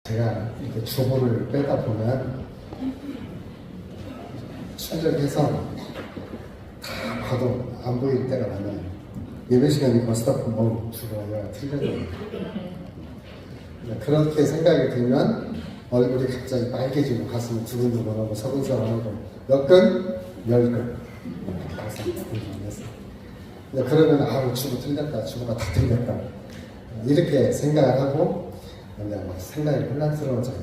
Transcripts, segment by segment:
제가 이렇게 주보를 빼다 보면 출력해서 다 봐도 안 보일 때가 많아요. 예배 시간이 벌써 보면 주보가 틀려져요. 그렇게 생각이 들면 얼굴이 갑자기 빨개지고 가슴이 두근두근하고 서근서근하고 몇 근? 10근. 가슴이 두근두근했어요. 그러면 아우 주보 틀렸다. 주보가 다 틀렸다. 이렇게 생각을 하고 그냥 막 생각이 혼란스러워져요.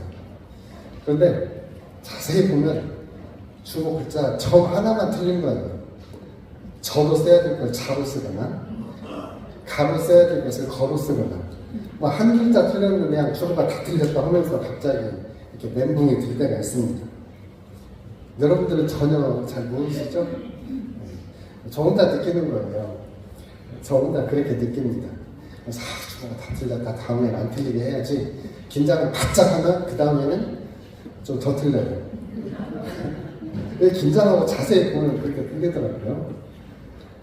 그런데 자세히 보면 주보 글자 점 하나만 틀린 거예요. 저로 써야 될 걸 자로 쓰거나 가로 써야 될 것을 거로 쓰거나 뭐 한 글자 틀렸는데 그냥 주보가 다 틀렸다 하면서 갑자기 이렇게 멘붕이 들 때가 있습니다. 여러분들은 전혀 잘 모르시죠? 저 혼자 느끼는 거예요. 저 혼자 그렇게 느낍니다. 그래서 주보가 다 틀렸다. 다음엔 안 틀리게 해야지. 긴장을 바짝 하면 그 다음에는 좀 더 틀려요. 긴장하고 자세히 보면 그렇게 틀리더라고요.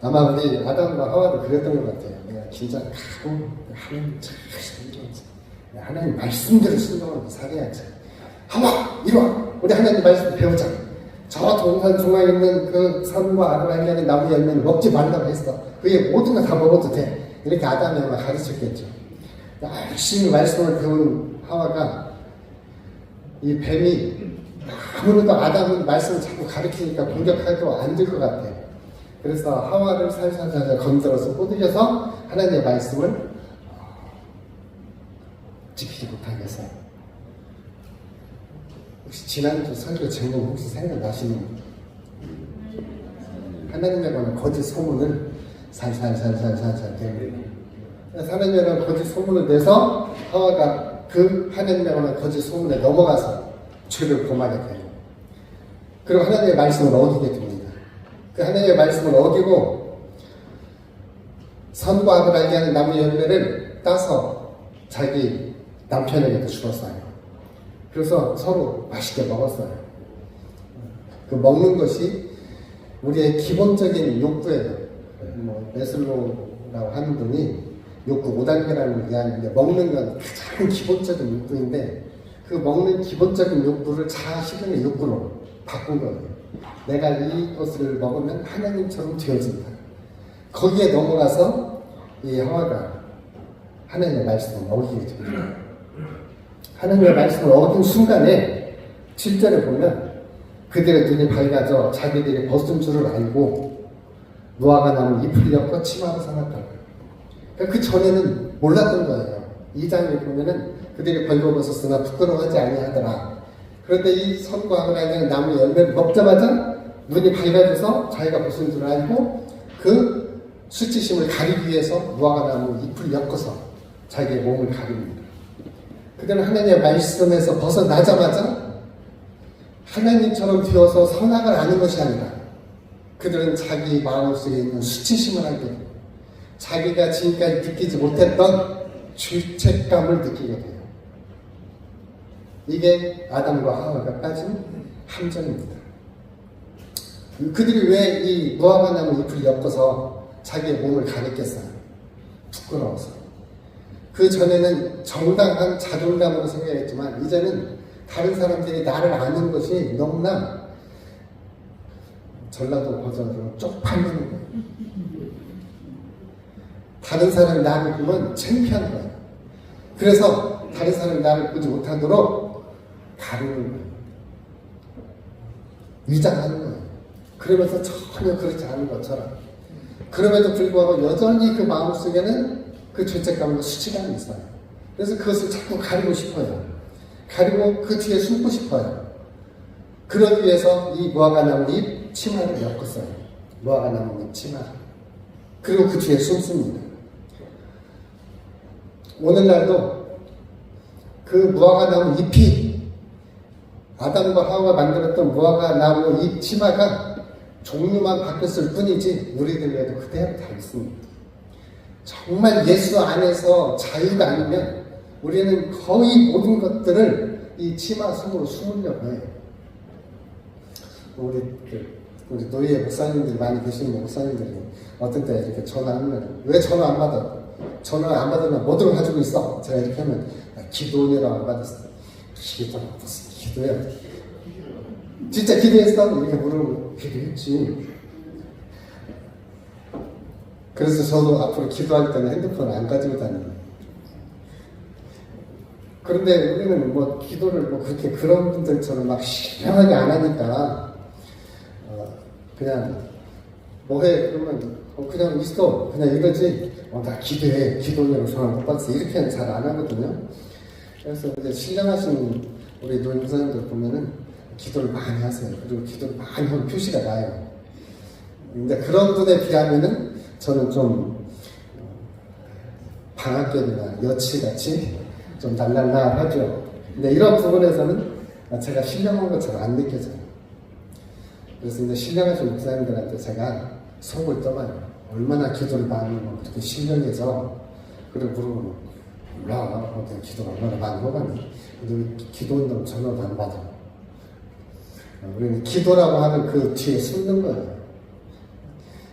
아마 우리 아담과 하와도 그랬던 것 같아요. 내가 긴장하고 하나님 잘 하나님 말씀대로 순종하고 살아야지. 하와 이리 와 우리 하나님 말씀 배우자. 저 동산 중앙에 있는 그 선과 악을 알게 나무 열매는 먹지 말라고 했어. 그게 모든 거 다 먹어도 돼. 이렇게 아담이 아마 가르쳤겠죠. 열심히 말씀을 배운 하와가 이 뱀이 아무래도 아담은 말씀을 자꾸 가르치니까 공격해도 안 될 것 같아요. 그래서 하와를 살살살살 건드려서 꼬드겨서 하나님의 말씀을 지키지 못하게 했어요. 혹시 지난주 설교 제목 혹시 생각나시는 하나님에 관한 거짓 소문을 살살살살살살 대는 하나님에 관한 거짓 소문을 내서 하와가 그 하나님에 관한 거짓 소문에 넘어가서 죄를 범하게 돼요. 그리고 하나님의 말씀을 어기게 됩니다. 그 하나님의 말씀을 어기고 선과 악을 알게 하는 나무 열매를 따서 자기 남편에게도 주었어요. 그래서 서로 맛있게 먹었어요. 그 먹는 것이 우리의 기본적인 욕구예요. 메슬로우라고 하는 분이 욕구 5단계라는 게 아닌데 먹는 건 가장 기본적인 욕구인데 그 먹는 기본적인 욕구를 자아 실현의 욕구로 바꾼 거예요. 내가 이것을 먹으면 하나님처럼 되어진다. 거기에 넘어가서 이 하와가 하나님의 말씀을 어기게 됩니다. 하나님의 말씀을 어긴 순간에 7절에 보면 그들의 눈이 밝아져 자기들이 벗은 줄을 알고 무화과 나무 잎을 엮어 치마로 삼았다고. 그러니까 그 전에는 몰랐던 거예요. 2장에 보면은 그들이 벌거벗었으나 부끄러워하지 아니하더라. 그런데 이 선과 악을 알게 하는 나무 열매를 먹자마자 눈이 밝아져서 자기가 벗은 줄을 알고 그 수치심을 가리기 위해서 무화과 나무 잎을 엮어서 자기의 몸을 가립니다. 그들은 하나님의 말씀에서 벗어나자마자 하나님처럼 되어서 선악을 아는 것이 아니라 그들은 자기 마음속에 있는 수치심을 알게 됩니다. 자기가 지금까지 느끼지 못했던 죄책감을 느끼게 돼요. 이게 아담과 하와가 빠진 함정입니다. 그들이 왜 이 무화과 나무 잎을 엮어서 자기의 몸을 가렸겠어요? 부끄러워서. 그 전에는 정당한 자존감으로 생각했지만 이제는 다른 사람들이 나를 아는 것이 너무나 전라도 버전으로 쪽팔리는 거예요. 다른 사람이 나를 보면 창피한 거예요. 그래서 다른 사람이 나를 보지 못하도록 가리는 거예요. 위장하는 거예요. 그러면서 전혀 그렇지 않은 것처럼. 그럼에도 불구하고 여전히 그 마음속에는 그 죄책감과 수치감이 있어요. 그래서 그것을 자꾸 가리고 싶어요. 가리고 그 뒤에 숨고 싶어요. 그러기 위해서 이 무화과 나무 잎 치마를 엮었어요. 무화과 나무 잎 치마. 그리고 그 뒤에 숨습니다. 오늘날도 그 무화과 나무 잎이 아담과 하와가 만들었던 무화과 나무 잎 치마가 종류만 바뀌었을 뿐이지 우리들에도 그대로 다 있습니다. 정말 예수 안에서 자유가 아니면 우리는 거의 모든 것들을 이 치마 속으로 숨으려고 해요. 우리 노예 목사님들이 많이 계시는 목사님들이 어떤 때 이렇게 전화하면 왜 전화 안 받아? 전화 안 받으면 뭐들을 가지고 있어? 제가 이렇게 하면 기도원이라고 안 받았어요. 기도는 무슨 기도야? 진짜 기도했어? 이렇게 물으면 기도했지. 그래서 저도 앞으로 기도할 때는 핸드폰을 안 가지고 다녀요. 그런데 우리는 뭐 기도를 뭐 그렇게 그런 분들처럼 막 신명하게 안 하니까 그냥 뭐해 그러면 그냥 있어 그냥 이러지 나 기도해 기도원으로 전화 못 받았어 이렇게는 잘 안 하거든요. 그래서 이제 신령하신 우리 노인사님들 보면은 기도를 많이 하세요. 그리고 기도를 많이 하는 표시가 나요. 근데 그런 분에 비하면은 저는 좀 방학견이나 여치같이 좀 날랄랄하죠. 근데 이런 부분에서는 제가 신령한 것처럼 안 느껴져요. 그래서 이제 신령하신 목사님들한테 제가 속을 떠봐요. 얼마나 기도를 많이 하면 그렇게 신령해져. 그리고 물어보면 몰라. 내가 기도를 얼마나 많이 해봤니. 근데 왜 기도 온다고 전화도 안 받아. 우리는 기도라고 하는 그 뒤에 숨는 거예요.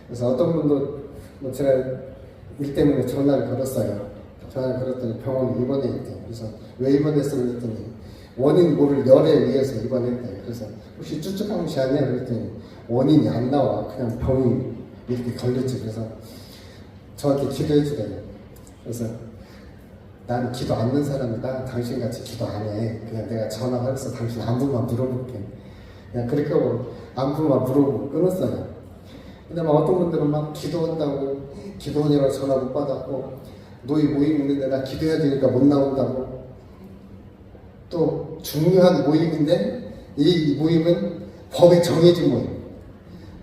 그래서 어떤 분도 뭐 제가 일 때문에 전화를 걸었어요. 전화를 걸었더니 병원에 입원해 있대. 그래서 왜 입원했어? 그랬더니 원인 모를 열에 의해서 입원했대. 그래서 혹시 쭈쭈강시 아니야? 그랬더니 원인이 안 나와. 그냥 병이 이렇게 걸렸지. 그래서 저한테 기도해 주래요. 그래서 난 기도 안 하는 사람이다. 당신같이 기도 안 해. 그냥 내가 전화해서 당신 안부만 물어볼게. 그냥 그렇게 하고 안부만 물어보고 끊었어요. 근데 막 어떤 분들은 막 기도한다고 기도원이라고 전화 못 받았고 노예 모임 있는데 나 기도해야 되니까 못 나온다고. 또 중요한 모임인데 이 모임은 법에 정해진 모임.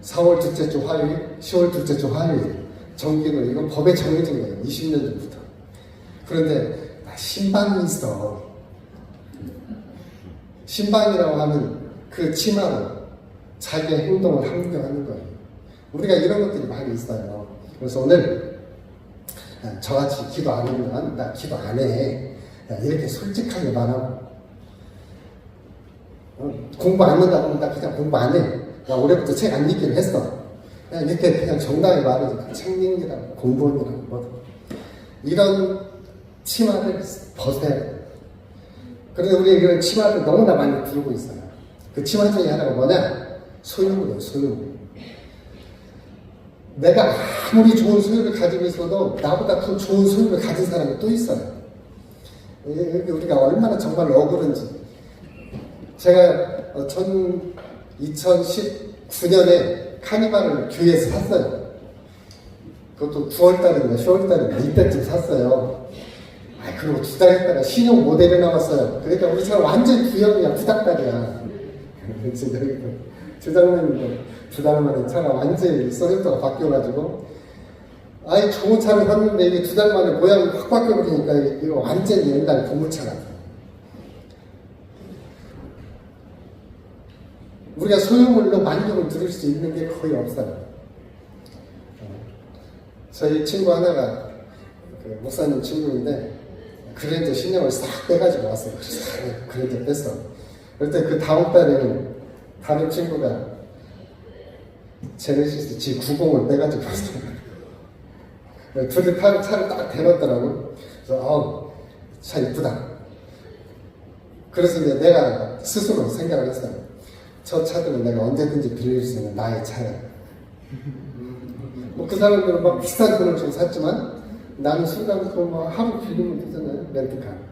4월 둘째 주 화요일, 10월 둘째 주 화요일. 정기로 이건 법에 정해진 거예요. 20년 전부터. 그런데 신방이 있어. 신방이라고 하는 그 치마로 자기의 행동을 함정하는 거예요. 우리가 이런 것들이 많이 있어요. 그래서 오늘 저같이 기도 안 하면 나 기도 안 해. 이렇게 솔직하게 말하고 공부 안 한다고 하면 나 그냥 공부 안 해. 나 올해부터 책 안 읽기로 했어. 그냥 이렇게 그냥 정당히 말해서 책 읽기라고 공부원이라고 뭐 이런 치마를 벗어야 돼. 그런데 우리 이런 치마를 너무나 많이 두르고 있어요. 그 치마 중에 하나가 뭐냐? 소유물이에요. 소유물. 내가 아무리 좋은 소유를 가지고 있어도 나보다 더 좋은 소유를 가진 사람이 또 있어요. 우리가 얼마나 정말 억울한지. 제가 2019년에 카니발을 교회에서 샀어요. 그것도 9월달인가 10월달인가 이때쯤 샀어요. 그리고 2달 있다가 신형 모델이 나왔어요. 그러니까 우리 차가 완전 구형이야. 부닥다리야. 주장님도 2달 만에 차가 완전히 소리부터가 바뀌어가지고 아예 좋은 차를 샀는데 이게 2달 만에 모양이 확 바뀌어버리니까 이거 완전히 옛날 고물차 같아요. 우리가 소유물로 만족을 들을 수 있는 게 거의 없어요. 저희 친구 하나가 그 목사님 친구인데 그랜저 신형을 싹 빼가지고 왔어요. 그랜저 뺐어. 그럴 때 그 다음 달에는 다른 친구가 제네시스 G90을 빼가지고 왔어요. 둘이 차를 딱 대놨더라고. 그래서 차 이쁘다. 그래서 이제 내가 스스로 생각을 했어요. 저 차들은 내가 언제든지 빌릴 수 있는 나의 차야. 뭐 그 사람들은 막 비싼 돈을 좀 샀지만 나는 순간부터 뭐 하루 빌리면 되잖아요. 렌트카.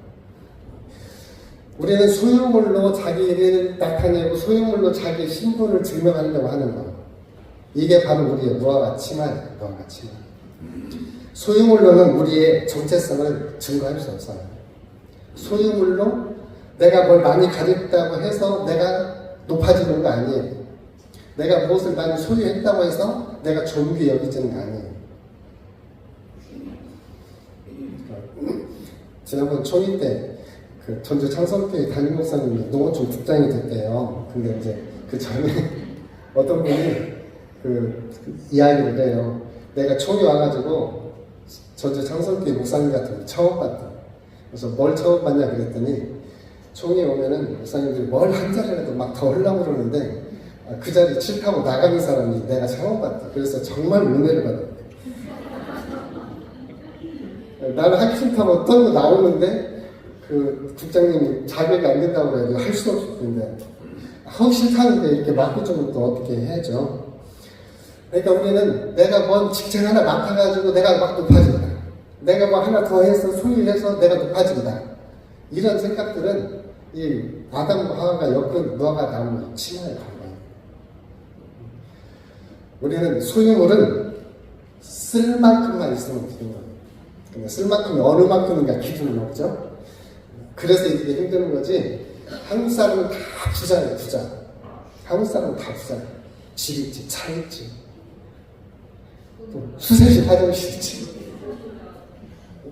우리는 소유물로 자기를 나타내고 소유물로 자기의 신분을 증명하려고 하는 거. 이게 바로 우리의 무화과 치마예요. 무화과 치마. 소유물로는 우리의 정체성을 증거할 수 없어요. 소유물로 내가 뭘 많이 가졌다고 해서 내가 높아지는 거 아니에요. 내가 무엇을 많이 소유했다고 해서 내가 존귀 여기지는 거 아니에요. 지난번 초기 때 그 전주 창성교회 담임 목사님이 농어촌 국장이 됐대요. 근데 이제 그 전에 어떤 분이 그 이야기를 해요. 내가 초기 와가지고 전주 창성교회 목사님 같은 거 처음 봤다. 그래서 뭘 처음 봤냐 그랬더니 총회 오면은 목사님들이 뭘 한 자리라도 막 더 하려고 그러는데 그 자리 칠하고 나가는 사람이 내가 처음 봤다. 그래서 정말 은혜를 받았대. 나는 학교 타고 떨고 나오는데 그 국장님이 자격이 안 된다고 해도 할 수 없을 텐데 하기 싫다는데 이렇게 맡겨주면 또 어떻게 해야죠? 그러니까 우리는 내가 뭔 직책 하나 맡아가지고 내가 막 높아진다. 내가 뭐 하나 더 해서 소유해서 내가 높아진다. 이런 생각들은 이 아담과 하와가 엮은 무화과 나무 치마에 관계해요. 우리는 소유물은 쓸 만큼만 있으면 되는 거예요. 쓸 만큼이 어느 만큼인가 기준은 없죠. 그래서 이게 힘드는 거지. 한국 사람은 다 부자예요, 부자. 한국 사람은 다 부자예요. 집 있지, 차 있지. 또 수세식 화장실 있지.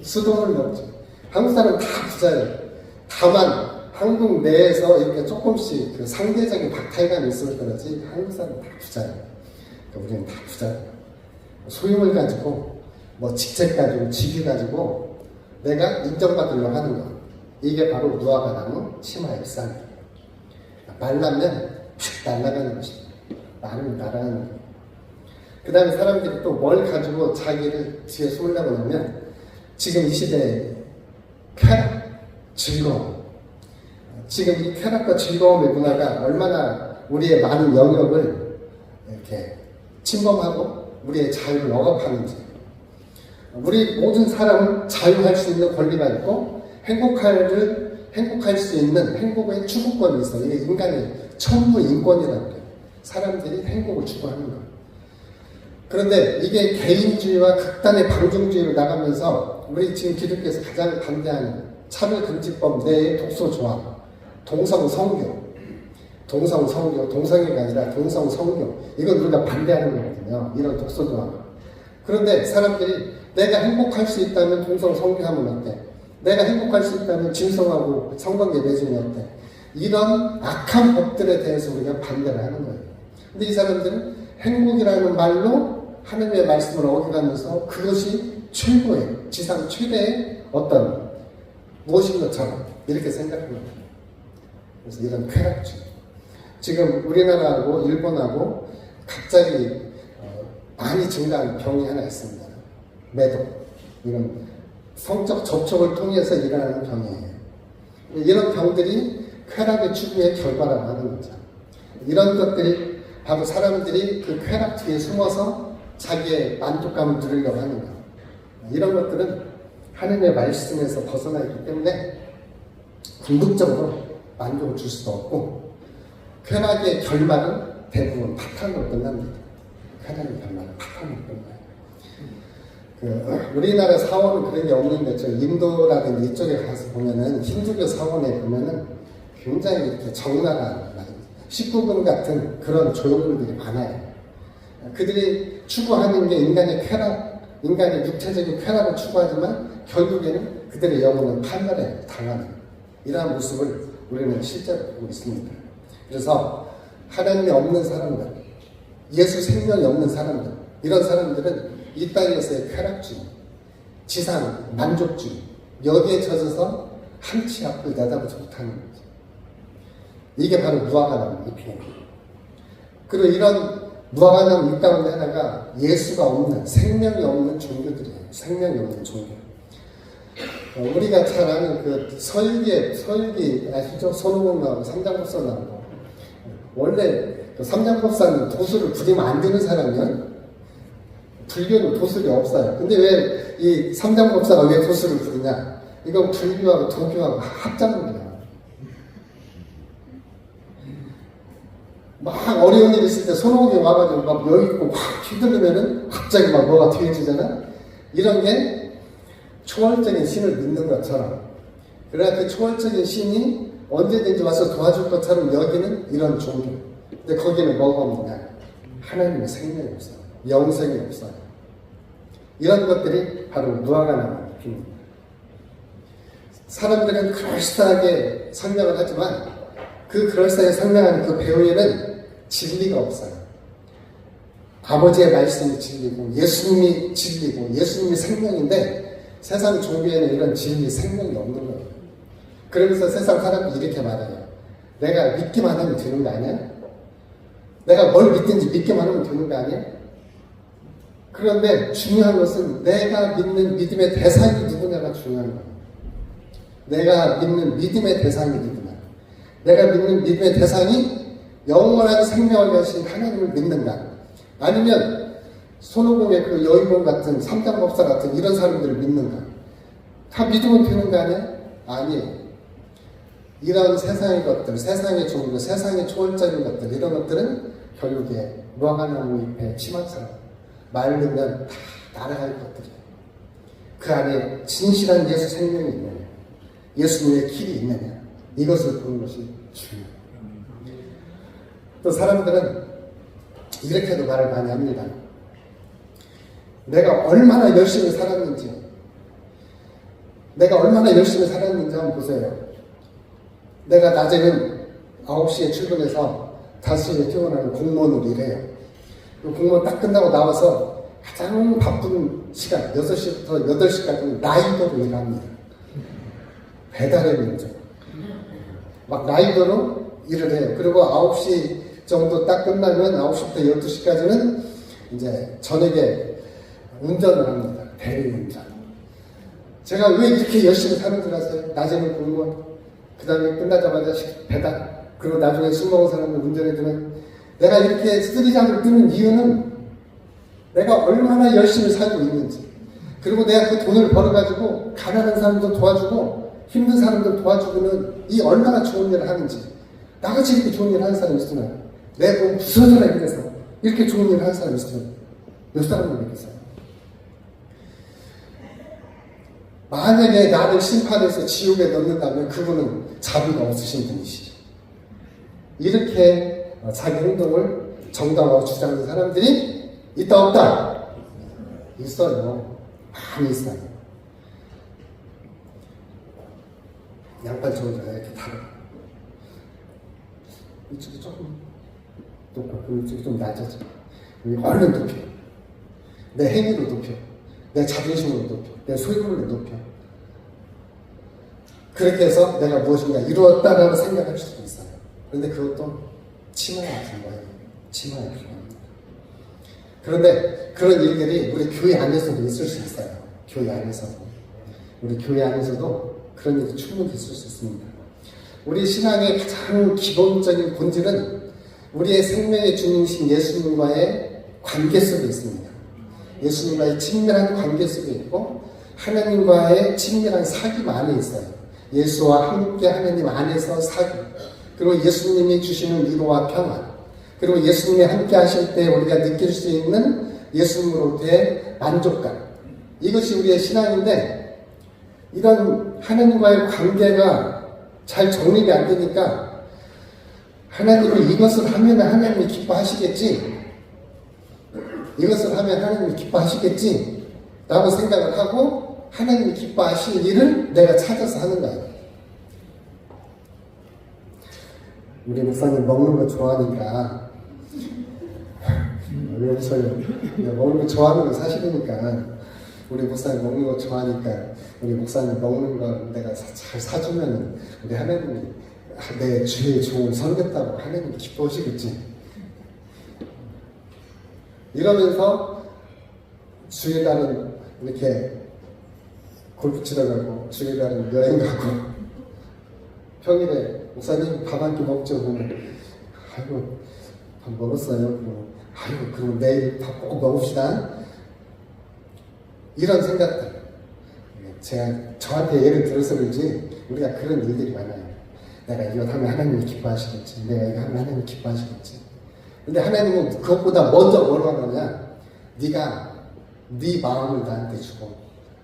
수도는 없지. 한국 사람은 다 부자예요. 다만 한국 내에서 이렇게 조금씩 그 상대적인 박탈감이 있을 거지 한국 사람은 다 부자예요. 그러니까 우리는 다 부자예요. 소유물 가지고 뭐 직책 가지고 직위 가지고 내가 인정받으려고 하는 거. 이게 바로 무화과 나무 치마의 일상이에요. 말라면 휙 날아가는 것입니다. 마르면 날아가는 거예요. 그 다음에 사람들이 또 뭘 가지고 자기를 뒤에 쏠려고 하면 지금 이 시대에 쾌락, 즐거움. 지금 이 쾌락과 즐거움의 문화가 얼마나 우리의 많은 영역을 이렇게 침범하고 우리의 자유를 억압하는지. 우리 모든 사람은 자유할 수 있는 권리가 있고 행복할 수 있는 행복의 추구권이 있어요. 이게 인간의 천부 인권이라고 해요. 사람들이 행복을 추구하는 거예요. 그런데 이게 개인주의와 극단의 방종주의로 나가면서 우리 지금 기독교에서 가장 반대하는 차별금지법 내의 독소조합, 동성성교, 동성애가 아니라 동성성교, 이건 우리가 반대하는 거거든요. 이런 독소조합. 그런데 사람들이 내가 행복할 수 있다면 동성성교하면 어때? 내가 행복할 수 있다면 진성하고 성관계 맺으면 어때? 이런 악한 법들에 대해서 우리가 반대를 하는 거예요. 근데 이 사람들은 행복이라는 말로 하나님의 말씀을 어겨가면서 그것이 최고의, 지상 최대의 어떤 무엇인 것처럼 이렇게 생각합니다. 그래서 이런 쾌락주의. 지금 우리나라하고 일본하고 갑자기 많이 증가한 병이 하나 있습니다. 매독. 이런 성적 접촉을 통해서 일어나는 병이에요. 이런 병들이 쾌락의 추구의 결과라고 하는 거죠. 이런 것들이 바로 사람들이 그 쾌락 뒤에 숨어서 자기의 만족감을 누리려고 하는 거예요. 이런 것들은 하나님의 말씀에서 벗어나 있기 때문에 궁극적으로 만족을 줄 수도 없고 쾌락의 결말은 대부분 파탄으로 끝납니다. 쾌락의 결말은 파탄으로 끝나요. 우리나라 사원은 그런 게 없는데 저 인도라든지 이쪽에 가서 보면은 힌두교 사원에 보면은 굉장히 이렇게 적나라한 19금 같은 그런 조형물들이 많아요. 그들이 추구하는 게 인간의 쾌락, 인간의 육체적인 쾌락을 추구하지만 결국에는 그들의 영혼은 판멸에 당하는 이러한 모습을 우리는 실제로 보고 있습니다. 그래서 하나님이 없는 사람들, 예수 생명이 없는 사람들, 이런 사람들은 이 땅에서의 쾌락주의, 지상 만족주의, 여기에 젖어서 한치 앞을 내다보지 못하는 거죠. 이게 바로 무화과나무 잎이에요. 그리고 이런 무화과나무 잎 가운데 하나가 예수가 없는, 생명이 없는 종교들이에요. 생명이 없는 종교. 우리가 잘 아는 그 서유기 아시죠? 손오공 나오고 삼장법사 나오고. 원래 그 삼장법사는 도수를 부리면 안 되는 사람이요. 불교는 도술이 없어요. 근데 왜 이 삼장법사가 왜 도술을 부리냐? 이건 불교하고 도교하고 합작물이야. 막 어려운 일 있을 때 손오공이 와가지고 막 여기 있고 확 휘둘르면은 갑자기 막 뭐가 뒤해지잖아? 이런 게 초월적인 신을 믿는 것처럼. 그래야 그 초월적인 신이 언제든지 와서 도와줄 것처럼 여기는 이런 종교. 근데 거기는 뭐가 없느냐? 하나님의 생명이 없어요. 영생이 없어요. 이런 것들이 바로 무화과나무 잎입니다. 사람들은 그럴싸하게 설명을 하지만 그 그럴싸하게 설명하는 그 배후에는 진리가 없어요. 아버지의 말씀이 진리고 예수님이 진리고 예수님이 생명인데 세상 종교에는 이런 진리, 생명이 없는 거예요. 그러면서 세상 사람들이 이렇게 말해요. 내가 믿기만 하면 되는 거 아니야? 내가 뭘 믿든지 믿기만 하면 되는 거 아니야? 그런데 중요한 것은 내가 믿는 믿음의 대상이 누구냐가 중요한 거예요. 내가 믿는 믿음의 대상이 누구나, 내가 믿는 믿음의 대상이 영원한 생명을 가신 하나님을 믿는가, 아니면 손오공의 그 여인공 같은 삼장법사 같은 이런 사람들을 믿는가. 다 믿으면 되는 거 아니야? 아니에요. 이런 세상의 것들, 세상의 종교, 세상의 초월적인 것들, 이런 것들은 결국에 무화과나무 잎에 치마처럼 마르면 다 날아갈 것들이에요. 그 안에 진실한 예수 생명이 있느냐, 예수님의 길이 있느냐, 이것을 보는 것이 중요해요. 또 사람들은 이렇게도 말을 많이 합니다. 내가 얼마나 열심히 살았는지, 한번 보세요. 내가 낮에는 9시에 출근해서 5시에 퇴근하는 공무원으로 일해요. 그 공무원 딱 끝나고 나와서 가장 바쁜 시간 6시부터 8시까지는 라이더로 일합니다. 배달의 민족. 막 라이더로 일을 해요. 그리고 9시 정도 딱 끝나면 9시부터 12시까지는 이제 저녁에 운전을 합니다. 대리운전. 제가 왜 이렇게 열심히 사는 줄 아세요? 낮에는 공무원, 그 다음에 끝나자마자 배달, 그리고 나중에 술 먹은 사람을 운전해주는, 내가 이렇게 쓰리장을 뜨는 이유는 내가 얼마나 열심히 살고 있는지, 그리고 내가 그 돈을 벌어가지고 가난한 사람도 도와주고 힘든 사람들 도와주고는 이 얼마나 좋은 일을 하는지. 나같이 이렇게 좋은 일을 하는 사람이 있으면, 내 몸 부서져라 이래서 이렇게 좋은 일을 하는 사람이 있으면 몇 사람을 믿겠어요? 만약에 나를 심판해서 지옥에 넣는다면 그분은 자비가 없으신 분이시죠. 이렇게 자기 행동을 정당화하고 주장하는 사람들이 있다 없다? 있어요. 많이 있어요. 양팔 좋은 자가 이렇게 다르고, 이쪽이 조금 높고 그리고 이쪽이 좀 낮아져. 얼른 높여. 내 행위로 높여. 내 자존심으로 높여. 내 소유물로 높여. 그렇게 해서 내가 무엇인가 이루었다라고 생각할 수도 있어요. 그런데 그것도 치마에 같은 거예요. 치마에 필요합니다. 그런데 그런 일들이 우리 교회 안에서도 있을 수 있어요. 교회 안에서도. 우리 교회 안에서도 그런 일이 충분히 있을 수 있습니다. 우리 신앙의 가장 기본적인 본질은 우리의 생명의 주님이신 예수님과의 관계 속에 있습니다. 예수님과의 친밀한 관계 속에 있고 하나님과의 친밀한 사귐 안에 있어요. 예수와 함께 하나님 안에서 사귐, 그리고 예수님이 주시는 위로와 평안, 그리고 예수님이 함께 하실 때 우리가 느낄 수 있는 예수님으로부터의 만족감, 이것이 우리의 신앙인데, 이런 하나님과의 관계가 잘 정립이 안 되니까 하나님이 이것을 하면 하나님이 기뻐하시겠지, 이것을 하면 하나님이 기뻐하시겠지 라고 생각을 하고 하나님이 기뻐하시는 일을 내가 찾아서 하는 거예요. 우리 목사님 먹는 거 좋아하니까, 왜 웃어요? 먹는 거 좋아하는 거 사실이니까, 우리 목사님 먹는 거 좋아하니까 우리 목사님 먹는 거 내가 잘 사주면 우리 하나님이 내 주의 종을 섬겼다고 하나님이 기뻐하시겠지. 이러면서 주일날은 이렇게 골프 치러 가고, 주일날은 여행 가고, 평일에 목사님 밥 한 끼 먹죠. 그러면 아이고 밥 먹었어요. 아이고 그럼 내일 밥 꼭 먹읍시다. 이런 생각들, 제가 저한테 예를 들어서 그런지 우리가 그런 일들이 많아요. 내가 이거 하면 하나님이 기뻐하시겠지, 내가 이거 하면 하나님이 기뻐하시겠지. 근데 하나님은 그것보다 먼저 뭘 하느냐, 네가 네 마음을 나한테 주고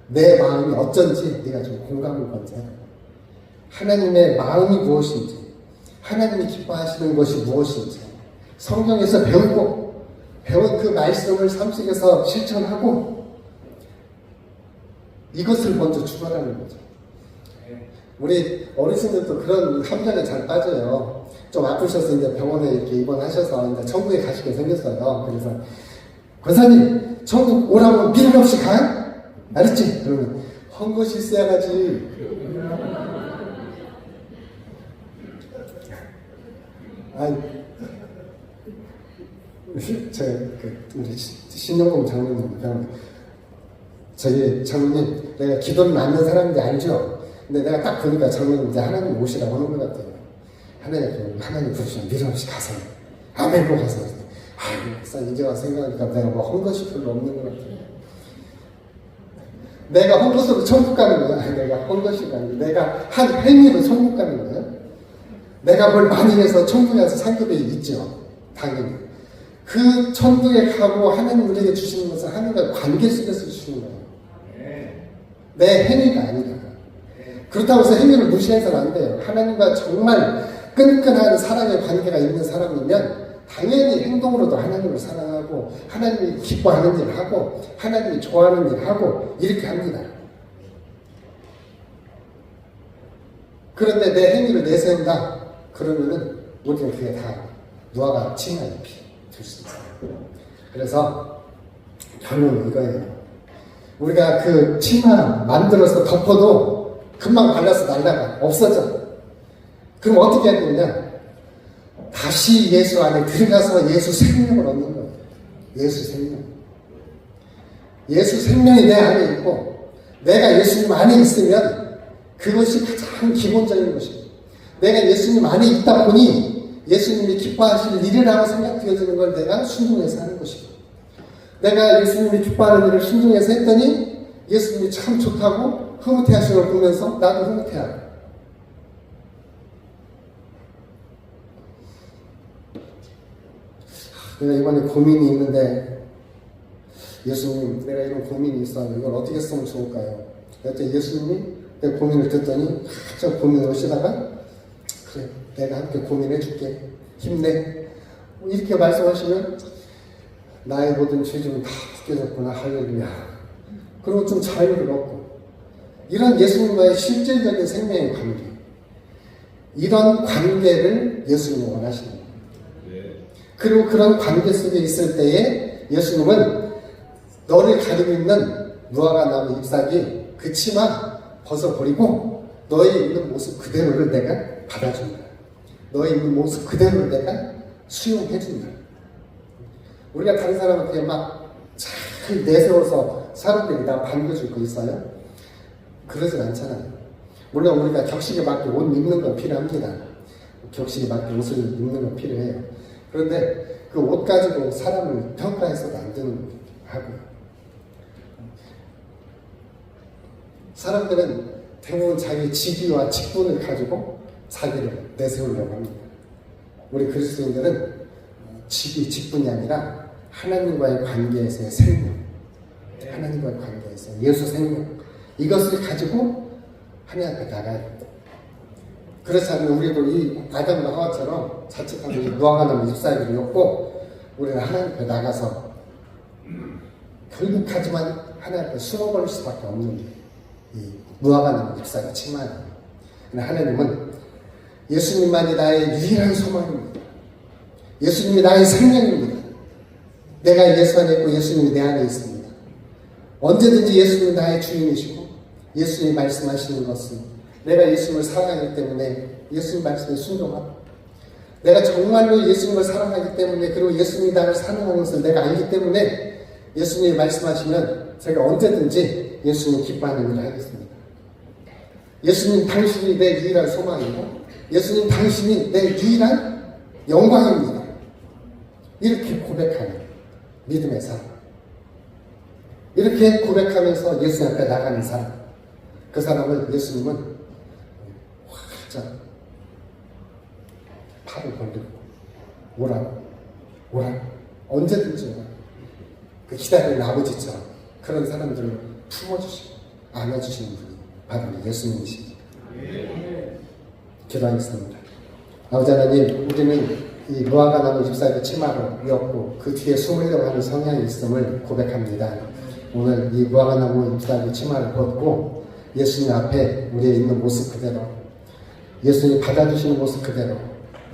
내 마음이 어쩐지 네가 좀 공감을 먼저 해. 하나님의 마음이 무엇인지, 하나님이 기뻐하시는 것이 무엇인지 성경에서 배우고, 배운 그 말씀을 삶 속에서 실천하고, 이것을 먼저 추구하라는 거죠. 우리 어르신들도 그런 함정에 잘 빠져요. 좀 아프셔서 이제 병원에 이렇게 입원하셔서 이제 천국에 가시게 생겼어요. 그래서 권사님 천국 오라고 미련 없이 가? 알았지? 그러면 헛것이 있어야 가지. 아니, 우리 신영공 장로님, 저희 장로님, 내가 기도를 안 하는 사람인지 알죠? 근데 내가 딱 보니까 저는 이제 하나님 오시라고 하는 것 같아요. 하나님 부르시면 미련없이 가서 아멘으로 가서 아이고 이제 와서 생각하니까 내가 뭐 한 것이 별로 없는 것 같아요. 내가 한 것으로 천국 가는 거야. 아니, 내가 한 것이 아니고 내가 한 행위로 천국 가는 거야. 내가 뭘 많이 해서 천국에 가서 상급이 있죠. 당연히. 그 천국에 가고 하나님 우리에게 주시는 것은 하나님과 관계 속에서 주시는 거예요. 내 행위가 아니라. 그렇다고 해서 행위를 무시해서는 안 돼요. 하나님과 정말 끈끈한 사랑의 관계가 있는 사람이면 당연히 행동으로도 하나님을 사랑하고 하나님이 기뻐하는 일을 하고 하나님이 좋아하는 일을 하고 이렇게 합니다. 그런데 내 행위를 내세운다 그러면은 우리는 그게 다 누아가 치마 잎이 될 수 있어요. 그래서 결론은 이거예요. 우리가 그 치마 만들어서 덮어도 금방 발라서 날라가 없어져. 그럼 어떻게 해야 되느냐? 다시 예수 안에 들어가서 예수 생명을 얻는 거예요. 예수 생명. 예수 생명이 내 안에 있고 내가 예수님 안에 있으면 그것이 가장 기본적인 것이고 내가 예수님 안에 있다 보니 예수님이 기뻐하실 일이라고 생각되어지는 걸 내가 순종해서 하는 것이고 내가 예수님이 기뻐하는 일을 순종해서 했더니 예수님이 참 좋다고 흐뭇해하시는 걸 보면서 나도 흐뭇해하고 내가 이번에 고민이 있는데 예수님 내가 이런 고민이 있어요. 이걸 어떻게 쓰면 좋을까요? 그랬더니 예수님이 내 고민을 듣더니 한참 고민을 하시다가 그래 내가 함께 고민해 줄게 힘내 이렇게 말씀하시면 나의 모든 죄중은 다 벗겨졌구나 할렐루야. 그리고 좀 자유를 얻고 이런 예수님과의 실질적인 생명의 관계 이런 관계를 예수님이 원하시는 거예요. 그리고 그런 관계 속에 있을 때에 예수님은 너를 가리고 있는 무화과 나무 잎사귀 그 치마 벗어버리고 너의 있는 모습 그대로를 내가 받아준다. 너의 있는 모습 그대로를 내가 수용해준다. 우리가 다른 사람한테 막 잘 내세워서 사람들이 나 반겨줄 거 있어요? 그러진 않잖아요. 물론 우리가 격식에 맞게 옷 입는 건 필요합니다. 격식에 맞게 옷을 입는 건 필요해요. 그런데 그 옷 가지고 사람을 평가해서도 안 되는 하고 사람들은 대부분 자기 직위와 직분을 가지고 자기를 내세우려고 합니다. 우리 그리스도인들은 직위, 직분이 아니라 하나님과의 관계에서의 생명, 하나님과의 관계에서 예수 생명 이것을 가지고 하나님 앞에 나가야 됩니다. 그렇지 않으면 우리도 이 아담과 하와처럼 자칫하면 이 무화과나무 잎사귀를 엮고 우리는 하나님 앞에 나가서 결국하지만 하나님 앞에 숨어버릴 수밖에 없는 이 무화과나무 잎사귀 치마예요. 하나님은 예수님만이 나의 유일한 소망입니다. 예수님이 나의 생명입니다. 내가 예수 안에 있고 예수님이 내 안에 있습니다. 언제든지 예수님이 나의 주인이시고 예수님이 말씀하시는 것은 내가 예수님을 사랑하기 때문에 예수님 말씀에 순종하고 내가 정말로 예수님을 사랑하기 때문에 그리고 예수님이 나를 사랑하는 것을 내가 알기 때문에 예수님이 말씀하시면 제가 언제든지 예수님 기뻐하는 일을 하겠습니다. 예수님 당신이 내 유일한 소망이고 예수님 당신이 내 유일한 영광입니다. 이렇게 고백하는 믿음의 사람 이렇게 고백하면서 예수님 앞에 나가는 사람 그 사람을 예수님은 활짝 팔을 벌리고 오라 언제든지 오라 그 기다리는 아버지처럼 그런 사람들을 품어주시고 안아주시는 분이 바로 예수님이십니다. 기도하겠습니다. 아버지 하나님 우리는 이 무화과나무 잎사귀 치마로 엮고 그 뒤에 숨으려고 하는 성향이 있음을 고백합니다. 오늘 이 무화과나무 잎사귀 치마를 벗고 예수님 앞에 우리의 있는 모습 그대로 예수님 받아주시는 모습 그대로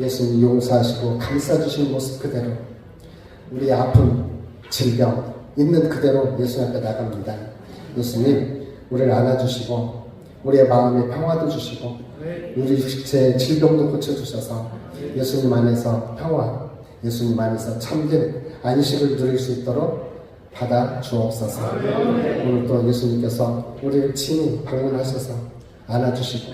예수님 용서하시고 감싸주시는 모습 그대로 우리의 아픔, 질병 있는 그대로 예수님 앞에 나갑니다. 예수님 우리를 안아주시고 우리의 마음에 평화도 주시고 우리 육체의 질병도 고쳐주셔서 예수님 안에서 평화, 예수님 안에서 참된 안식을 누릴 수 있도록 받아 주옵소서. 오늘 또 예수님께서 우리를 친히 방문하셔서 안아주시고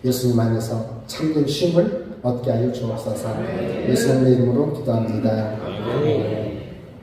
예수님 안에서 참된 쉼을 얻게 하여 주옵소서. 예수님의 이름으로 기도합니다.